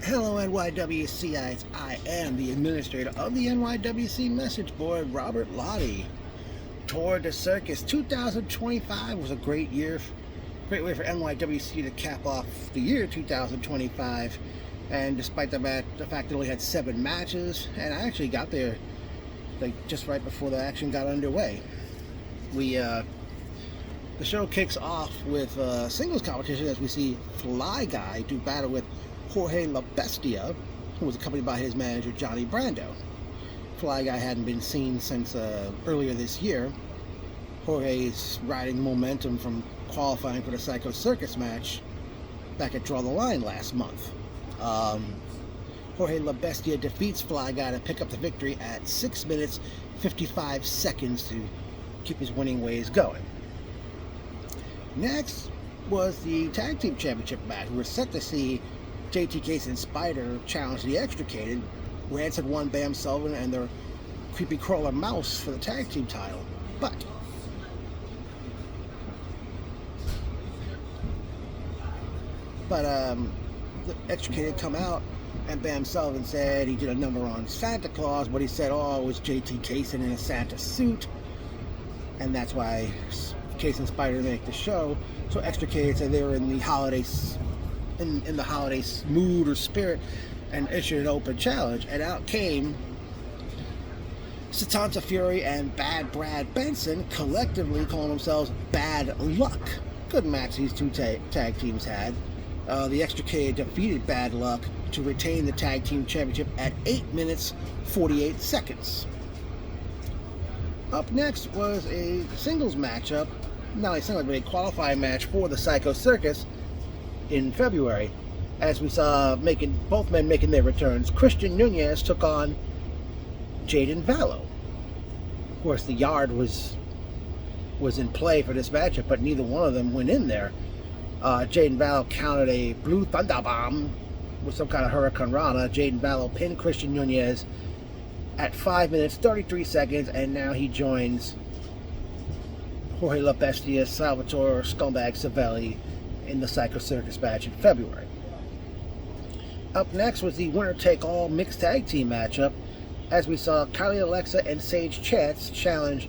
Hello NYWC, I am the administrator of the NYWC message board, Robert Lottie. Tour de Circus 2025 was a great way for NYWC to cap off the year 2025. And despite the fact it only had 7 matches, and I actually got there just right before the action got underway. The show kicks off with a singles competition as we see Fly Guy do battle with Jorge La Bestia, who was accompanied by his manager Johnny Brando. Fly Guy hadn't been seen since earlier this year. Jorge's riding momentum from qualifying for the Psycho Circus match back at Draw the Line last month. Jorge La Bestia defeats Fly Guy to pick up the victory at 6 minutes 55 seconds to keep his winning ways going. Next was the Tag Team Championship match. We were set to see JT Case and Spider challenge the Extricated. Rancid won Bam Sullivan and their Creepy Crawler Mouse for the tag team title. But the Extricated come out, and Bam Sullivan said he did a number on Santa Claus, but he said, oh, it was JT Case in a Santa suit, and that's why Case and Spider make the show. So Extricated said they were in the holidays, in the holiday mood or spirit, and issued an open challenge. And out came Satanta Fury and Bad Brad Benson, collectively calling themselves Bad Luck. Good match these two tag teams had. The Extricated defeated Bad Luck to retain the tag team championship at 8 minutes 48 seconds. Up next was a singles matchup, not only singles, but a qualifying match for the Psycho Circus in February, as we saw both men making their returns. Christian Nunez took on Jaden Vallow. Of course, the yard was in play for this matchup, but neither one of them went in there. Jaden Vallow countered a Blue Thunder Bomb with some kind of Hurricane Rana. Jaden Vallow pinned Christian Nunez at 5 minutes 33 seconds, and now he joins Jorge La Bestia, Salvatore Scumbag Savelli in the Psycho Circus match in February. Up next was the winner-take-all mixed tag team matchup, as we saw Kylie Alexa and Sage Chance challenge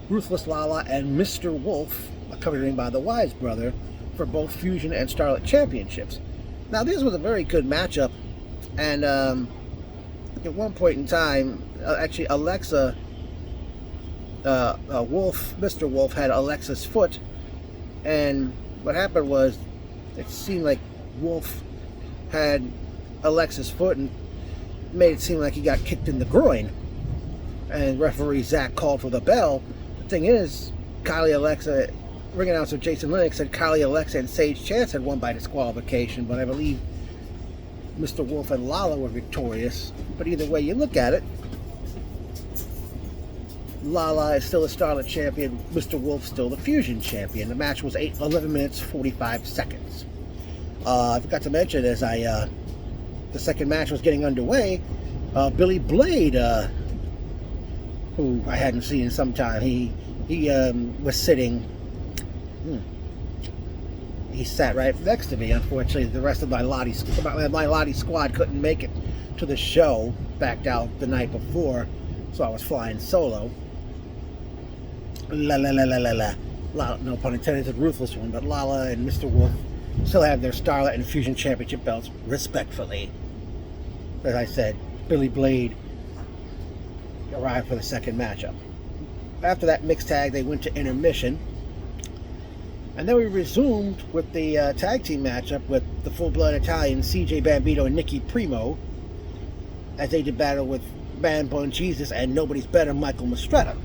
Ruthless Lala and Mr. Wolf, accompanied by the Wise Brother, for both Fusion and Starlet Championships. Now, this was a very good matchup, and at one point in time, actually Alexa, Mr. Wolf had Alexa's foot, and what happened was it seemed like Wolf had Alexa's foot and made it seem like he got kicked in the groin, and referee Zach called for the bell. The thing is, ring announcer Jason Lennox said Kylie Alexa and Sage Chance had won by disqualification, but I believe Mr. Wolf and Lala were victorious. But either way you look at it, Lala is still the Starlet champion, Mr. Wolf still the Fusion champion. The match was 11 minutes 45 seconds. I forgot to mention, as the second match was getting underway, Billy Blade, who I hadn't seen in some time, he was sitting. He sat right next to me. Unfortunately, the rest of my Lottie squad couldn't make it to the show, backed out the night before, so I was flying solo. No pun intended, it's a ruthless one, but Lala and Mr. Wolf still have their Starlet and Fusion Championship belts, respectfully. As I said, Billy Blade arrived for the second matchup. After that mixed tag, they went to intermission, and then we resumed with the tag team matchup with the full-blood Italians CJ Bambino and Nicky Primo, as they did battle with Man Bun Jesus and Nobody's Better Michael Mistretta.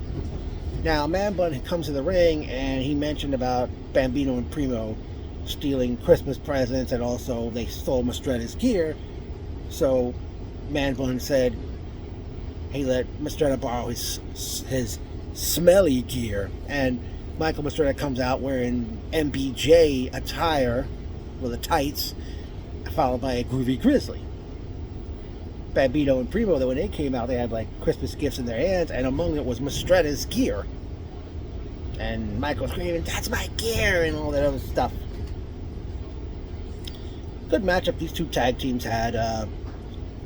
Now, Man Bun comes to the ring, and he mentioned about Bambino and Primo stealing Christmas presents, and also they stole Mistretta's gear. So Man Bun said he let Mistretta borrow his smelly gear, and Michael Mistretta comes out wearing MBJ attire with the tights, followed by a groovy grizzly. Bambino and Primo, though, when they came out, they had like Christmas gifts in their hands, and among it was Mistretta's gear. And Michael screaming, "That's my gear!" and all that other stuff. Good matchup these two tag teams had.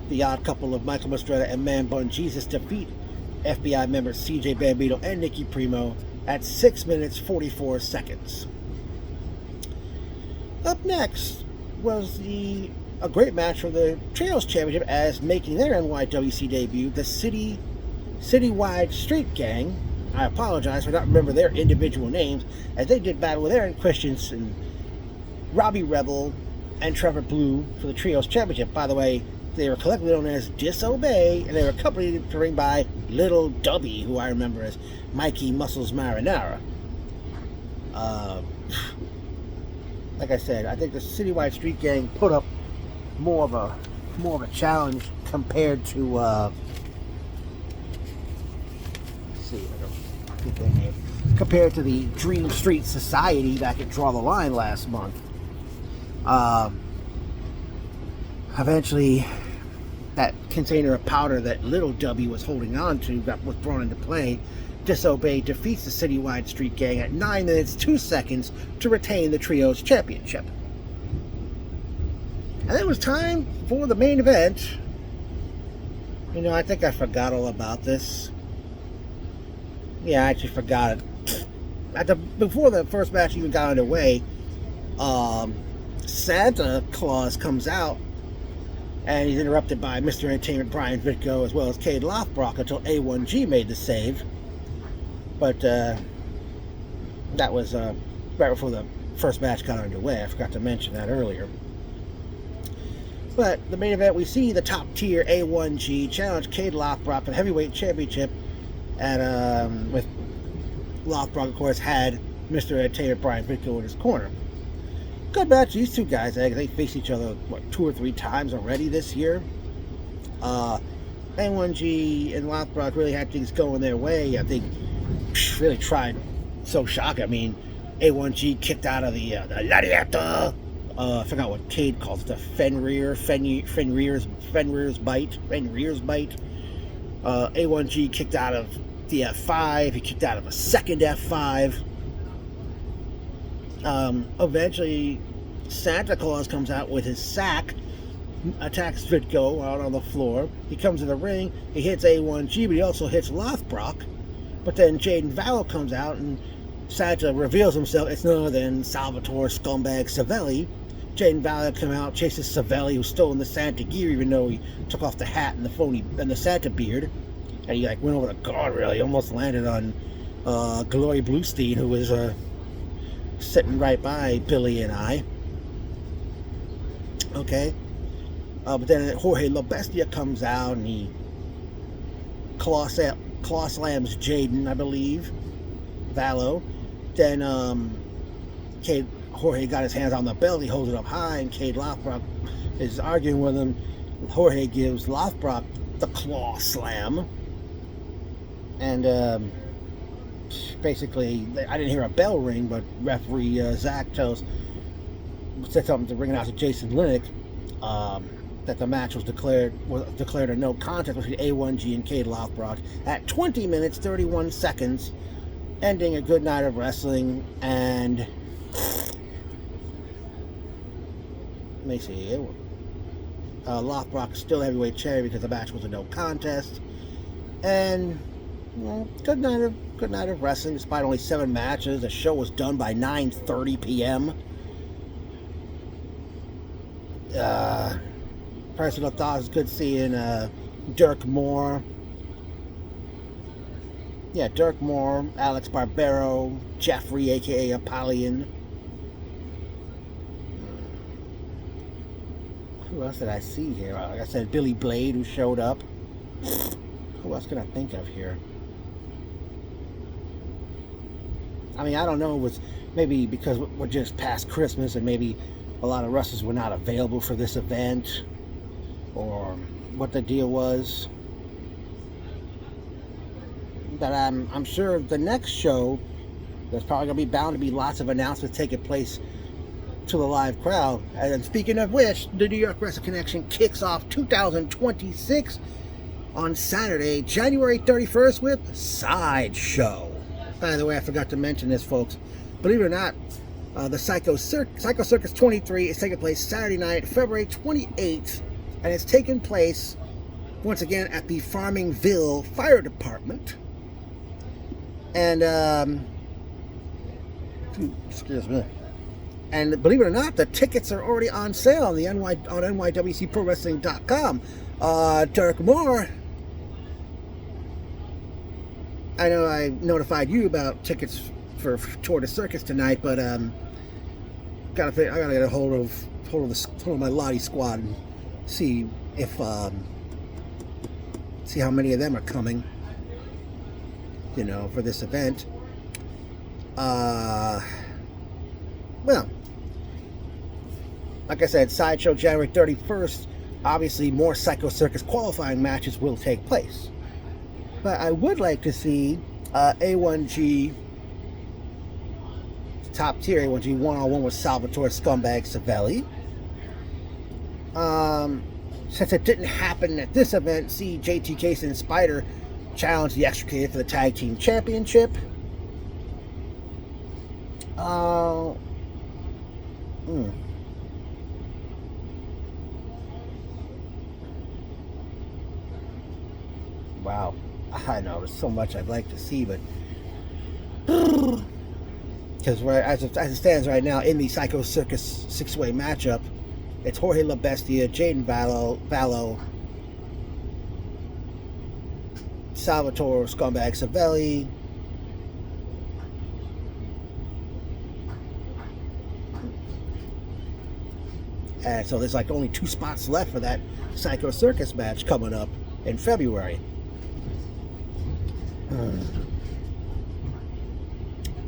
The odd couple of Michael Mastretta and Man Bun Jesus defeat FBI members CJ Bambino and Nikki Primo at 6 minutes 44 seconds. Up next was a great match for the Trios Championship, as making their NYWC debut, the Citywide Street Gang. I apologize for not remembering their individual names, as they did battle with Aaron Christensen, Robbie Rebel, and Trevor Blue for the Trios Championship. By the way, they were collectively known as Disobey, and they were accompanied to ring by Little Dubby, who I remember as Mikey Muscles Marinara. Like I said, I think the Citywide Street Gang put up more of a challenge compared to let's see if I can get that name. Compared to the Dream Street Society back at Draw the Line last month. Eventually, that container of powder that Little Dubby was holding on to was thrown into play. Disobey defeats the Citywide Street Gang at 9 minutes 2 seconds to retain the Trios Championship. And it was time for the main event. You know, I think I forgot all about this. Yeah, I actually forgot it. Before the first match even got underway, Santa Claus comes out, and he's interrupted by Mr. Entertainment Brian Vitko as well as Cade Lothbrock until A1G made the save. But that was right before the first match got underway. I forgot to mention that earlier. But the main event, we see the top tier A1G challenge Cade Lothbrock for the heavyweight championship, and with Lothbrock, of course, had Mr. Entertainment Brian Vitko in his corner. Good match. These two guys, they faced each other, 2 or 3 times already this year. A1G and Lothbrock really had things going their way. I think really tried so shocking. I mean, A1G kicked out of the Lariata. I forgot what Cade calls it, the Fenrir's bite. A1G kicked out of the F5. He kicked out of a second F5. Eventually, Santa Claus comes out with his sack, attacks Vitko out on the floor. He comes to the ring, he hits A1G, but he also hits Lothbrock. But then Jaden Vallow comes out, and Santa reveals himself. It's none other than Salvatore Scumbag Savelli. Jaden Vallow come out, chases Savelli, who's still in the Santa gear, even though he took off the hat and the Santa beard. And he went over the guardrail. He almost landed on Glory Bluestein, who was sitting right by Billy and I. Okay. But then Jorge Lobestia comes out, and he claw slams Jaden, I believe, Vallow. Then Jorge got his hands on the belt. He holds it up high, and Cade Lothbrock is arguing with him. Jorge gives Lothbrock the claw slam. And basically, I didn't hear a bell ring, but referee Zach said something to ring it out to Jason Linnick, that the match was declared a no contest between A1G and Cade Lothbrock at 20 minutes 31 seconds, ending a good night of wrestling. And let me see, Lothbrock still heavyweight champion because the match was a no contest. And good night of wrestling. Despite only 7 matches, the show was done by 9:30 p.m. Personal thoughts, good seeing Dirk Moore. Yeah, Dirk Moore, Alex Barbero, Jeffrey, aka Apollyon. Who else did I see here? Like I said, Billy Blade, who showed up. Who else can I think of here? I mean, I don't know. It was maybe because we're just past Christmas and maybe a lot of wrestlers were not available for this event, or what the deal was. But I'm sure the next show, there's probably going to be bound to be lots of announcements taking place to the live crowd. And speaking of which, the New York Wrestling Connection kicks off 2026 on Saturday, January 31st with Sideshow. By the way, I forgot to mention this, folks. Believe it or not, The Psycho Circus 23 is taking place Saturday night, February 28th, and it's taking place once again at the Farmingville Fire Department. And excuse me. And believe it or not, the tickets are already on sale on the NYWCProWrestling.com. Derek Moore, I know I notified you about tickets for Tour de Circus tonight, but I gotta get a hold of my Lottie squad and see how many of them are coming, for this event. Well, like I said, Sideshow January 31st. Obviously, more Psycho Circus qualifying matches will take place. But I would like to see A1G, top tier A1G, one-on-one with Salvatore Scumbag Savelli. Since it didn't happen at this event, see JT Case and Spider challenge the Extricated for the Tag Team Championship. Wow, I know there's so much I'd like to see, but because as it stands right now in the Psycho Circus 6-way matchup, it's Jorge La Bestia, Jaden Vallo, Salvatore Scumbag Savelli, and so there's like only 2 spots left for that Psycho Circus match coming up in February.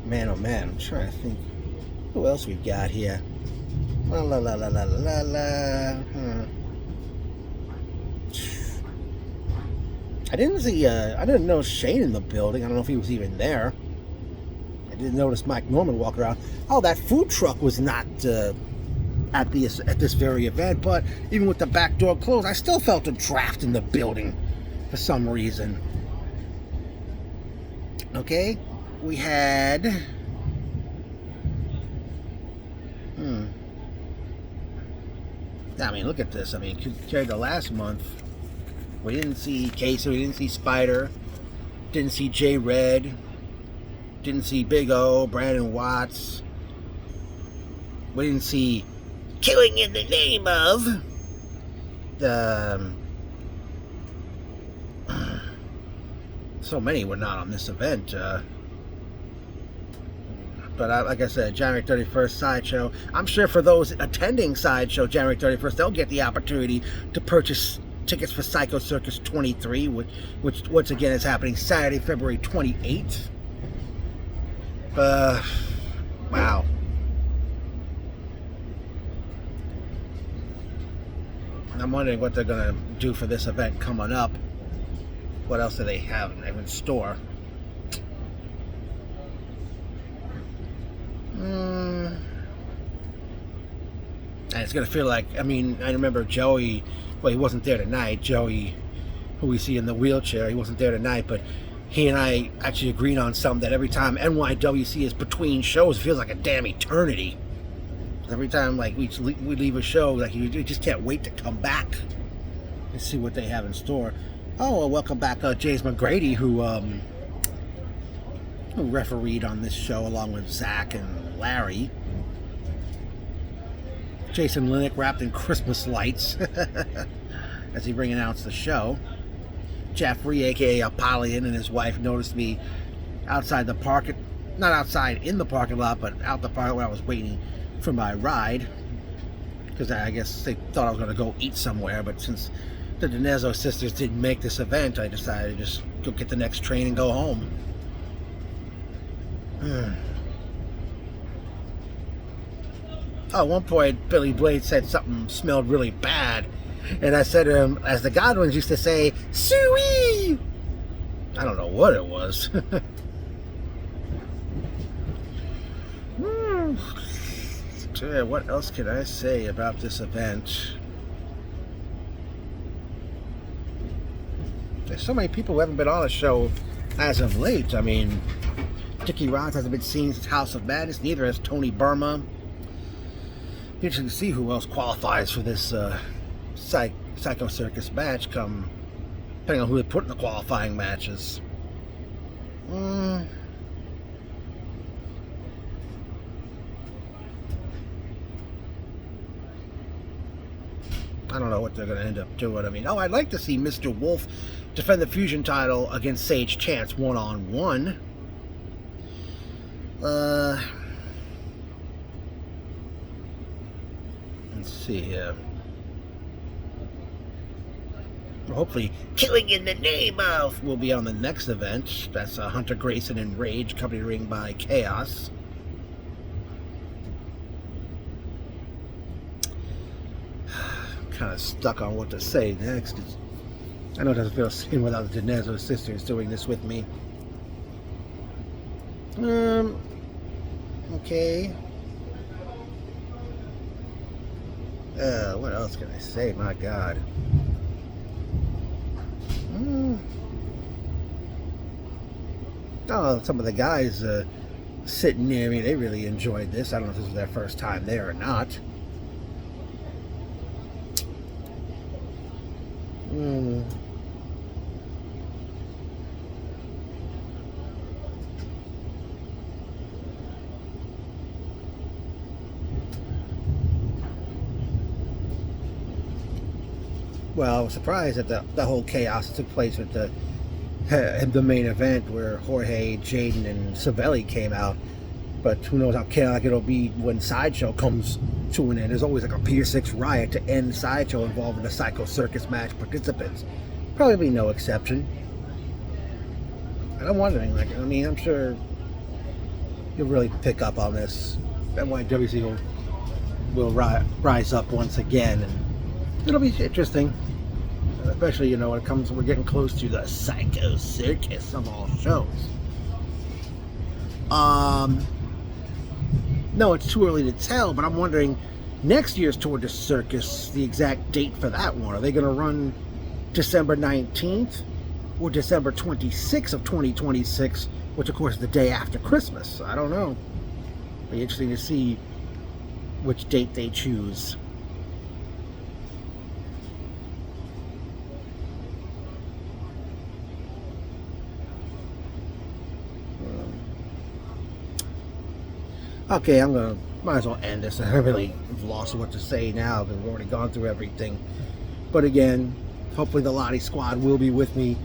Man, oh man, I'm trying to think who else we've got here. I didn't know Shane in the building. I don't know if he was even there. I didn't notice Mike Norman walk around. Oh, that food truck was not at this very event, but even with the back door closed, I still felt a draft in the building for some reason. Okay, we had I mean, look at this. I mean, compared to last month, we didn't see Casey, we didn't see Spider, didn't see J Red, didn't see Big O, Brandon Watts, we didn't see Killing in the Name of the so many were not on this event, but like I said, January 31st, Sideshow. I'm sure for those attending Sideshow January 31st, they'll get the opportunity to purchase tickets for Psycho Circus 23, which once again is happening Saturday, February 28th. Wow. I'm wondering what they're going to do for this event coming up. What else do they have in store? And it's going to feel like, I mean, I remember Joey, well, he wasn't there tonight. Joey, who we see in the wheelchair, he wasn't there tonight, but he and I actually agreed on something, that every time NYWC is between shows, it feels like a damn eternity. Every time, like, we leave a show, like, you just can't wait to come back and see what they have in store. Oh, well, welcome back, James McGrady, who refereed on this show along with Zach and Larry. Jason Linnick wrapped in Christmas lights as he announced the show. Jeffrey, aka Apollyon, and his wife noticed me outside the park, not outside in the parking lot, but out the park when I was waiting for my ride, because I guess they thought I was going to go eat somewhere, but since the Dinezzo sisters didn't make this event, I decided to just go get the next train and go home. Oh, at one point, Billy Blade said something smelled really bad, and I said to him, as the Godwins used to say, "Suey!" I don't know what it was. What else can I say about this event? There's so many people who haven't been on a show as of late. I mean, Dickie Rods hasn't been seen since House of Madness. Neither has Tony Burma. Be interesting to see who else qualifies for this Psycho Circus match, depending on who they put in the qualifying matches. I don't know what they're going to end up doing. I mean, I'd like to see Mr. Wolf defend the Fusion title against Sage Chance one-on-one. Let's see here. Hopefully, Killing in the Name of will be on the next event. That's Hunter Grayson and Rage, accompanied ring by Chaos. Kind of stuck on what to say next. I know it doesn't feel the same without the Dinezzo sisters doing this with me. Okay. What else can I say? My God. Oh, some of the guys sitting near me, they really enjoyed this. I don't know if this was their first time there or not. Well, I was surprised that the whole chaos took place with the main event where Jorge, Jaden, and Savelli came out. But who knows how chaotic it'll be when Sideshow comes to an end. There's always like a Pier 6 riot to end Sideshow involving the Psycho Circus match participants. Probably no exception. And I'm wondering, I'm sure you'll really pick up on this. NYWC will rise up once again, and it'll be interesting. Especially, when we're getting close to the Psycho Circus of all shows. No, it's too early to tell, but I'm wondering, next year's Tour de Circus, the exact date for that one. Are they going to run December 19th or December 26th of 2026, which of course is the day after Christmas? I don't know. It'll be interesting to see which date they choose. Okay, might as well end this. I really have lost what to say now because we've already gone through everything. But again, hopefully the Lottie Squad will be with me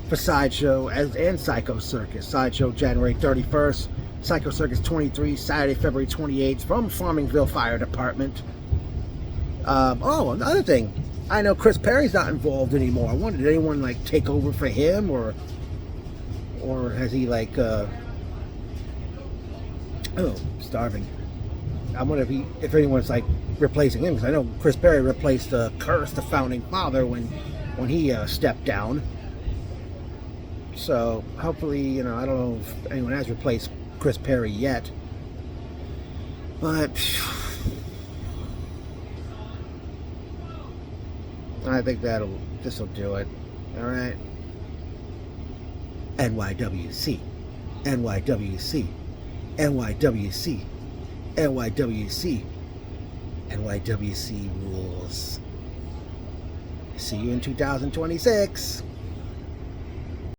for Sideshow and Psycho Circus. Sideshow January 31st, Psycho Circus 23, Saturday, February 28th from Farmingville Fire Department. Another thing. I know Chris Perry's not involved anymore. I wonder, did anyone take over for him, or has he starving. I wonder if anyone's replacing him, because I know Chris Perry replaced Curse, the founding father, when he stepped down. So hopefully, I don't know if anyone has replaced Chris Perry yet, but I think this will do it. All right. NYWC, NYWC. NYWC, NYWC, NYWC rules. See you in 2026.